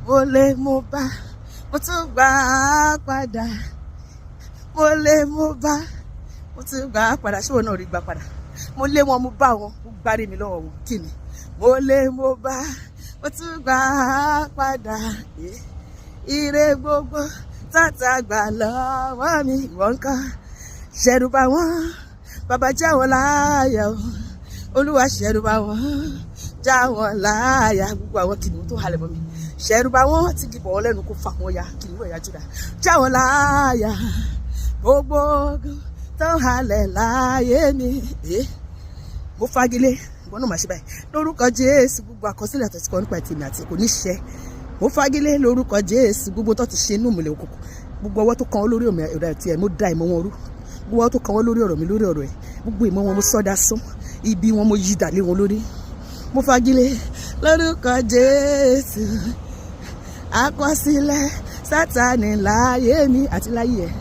mo lè mo bá mo tún gbà á padà mo lè mo bá mo tún gbà á padà. Ṣé wọn náà rí gbà padà? Mo lé wọn mo bá wọn mo gbárí mi lọ́wọ́ wọn kí ni mo lè mo bá mo tún gbà á padà. Ire gbogbo tata gbà lọ́wọ́ mi ìwọ ńkọ́ ṣẹ̀rù bà wọ́n bàbá já wọn láyà o Olúwa ṣẹ̀rù bà wọ́n já wọn láyà. Gbogbo àwọn kìnìún tó halẹ̀ mọ́ mi ṣẹ̀rù bà wọ́n ti dìbò wọn lẹ́nu kó fà wọ́n ya kìnìún ẹ̀yà Júdà já wọn láyà. Gbogbo ogun tó halẹ̀ láyé mi mo fagilé ìwọ náà máa ṣe báyìí lórúkọ Jésù. Gbogbo àkọsílẹ̀ tó ti kọ nípa tèmi àti kò ní ṣẹ mo fagilé lórúkọ Jésù. Gbogbo tó ti ṣe inú ìmùlẹ̀ òkùnkùn gbogbo ọwọ́ tó kàn wọ́n lórí ọ̀rọ̀ ẹ̀ tiẹ̀ mo da ìmọ̀ wọn rú. Gbogbo ọwọ́ tó kàn wọ́n lórí ọ̀rọ̀ mi lórí ọ̀rọ̀ ẹ̀ gbogbo ìmọ̀ wọn mo sọ́dá sán ibi wọn mo yí dàlé wọn lórí. Mo fagilé lórúkọ Jésù àkọsílẹ̀ Sátánì láyé mi àti láyé ẹ̀.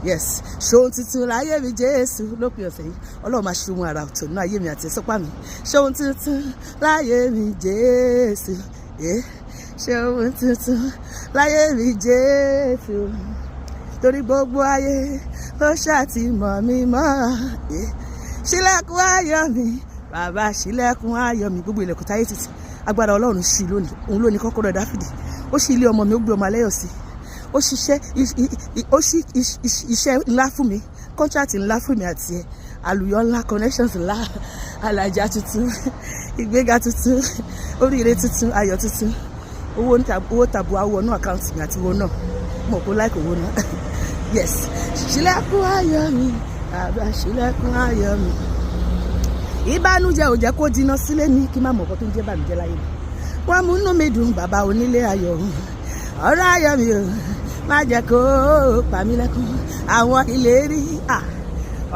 Yes, ṣohun tuntun láyé mi Jésù lópin ọ̀sẹ̀ yìí Ọlọ́run máa ṣe ohun àrà ọ̀tọ̀ nínú ayé mi àti ẹ̀sọ́pá mi. Ṣohun tuntun láyé mi Jésù ṣohun tuntun láyé mi Jésù torí gbogbo ayé ló ṣàtìmọ̀ mi mọ́. Ṣílẹ̀kùn ayọ̀ mi bàbá ṣílẹ̀kùn ayọ̀ mi. Gbogbo ilẹ̀kùn táyé títì agbára Ọlọ́run ṣí lónìí. Òun ló ní kọ́kọ́rọ́ Dáfídì. Ó ṣí ilé ọmọ mi ó gbé ọmọ aláyọ̀ sí. Ó ṣiṣẹ́ ó ṣí iṣẹ́ ńlá fún mi kọ́ńtrátì ńlá fún mi àti ẹ̀ àlùyọ ńlá connections ńlá alájà tuntun ìgbéga tuntun oríire tuntun ayọ̀ tuntun owó tàbí owó náà àkáǹtì mi àti owó náà mo kó láìkò owó náà. Yes, ṣílẹ̀kùn ayọ̀ mi bàbá ṣílẹ̀kùn ayọ̀ mi. Ìbànújẹ́ ò jẹ́ kó dínà sílé mi kí n má mọ̀ ọkọ tó ń jẹ́ bànújẹ́ láyé mi. Wọ́n mú inú mi dùn bàbá onílé ayọ̀ ọ̀rọ̀ ayọ̀ mi ò má jẹ́ kó pa mí lẹ́kún. Àwọn ìlérí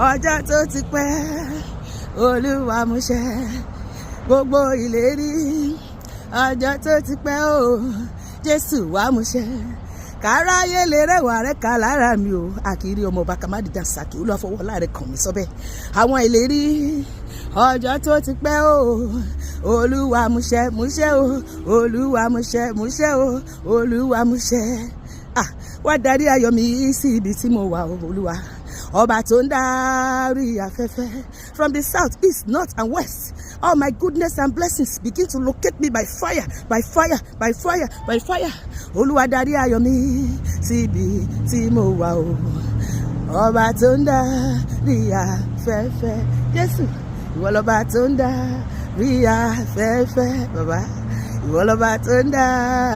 ọjọ́ tó ti pẹ́ Olúwa mú ṣẹ gbogbo ìlérí ọjọ́ tó ti pẹ́ o Jésù wá mú ṣẹ. Káráyé lè rẹwà rẹ ká lára mi o àkìrí ọmọ ọba kàmádìjà sàkí Olúwa fọwọ́ láàrẹ kàn mí sọ́bẹ̀. Àwọn ìlérí ọjọ́ tó ti pẹ́ o Olúwa mú ṣẹ o Olúwa mú ṣẹ o Olúwa mú ṣẹ. Wá darí ayọ̀ mi sí ibi tí mo wà o Olúwa ọba tó ń darí afẹ́fẹ́ from the south east north and west. All my goodness and blessings begin to locate me by fire, by fire, by fire, by fire. Olúwa darí ayọ̀ mi síbi tí mo wà o ọba tó ń darí afẹ́fẹ́. Jésù ìwọ lọba tó ń darí afẹ́fẹ́ bàbá ìwọ lọba tó ń darí.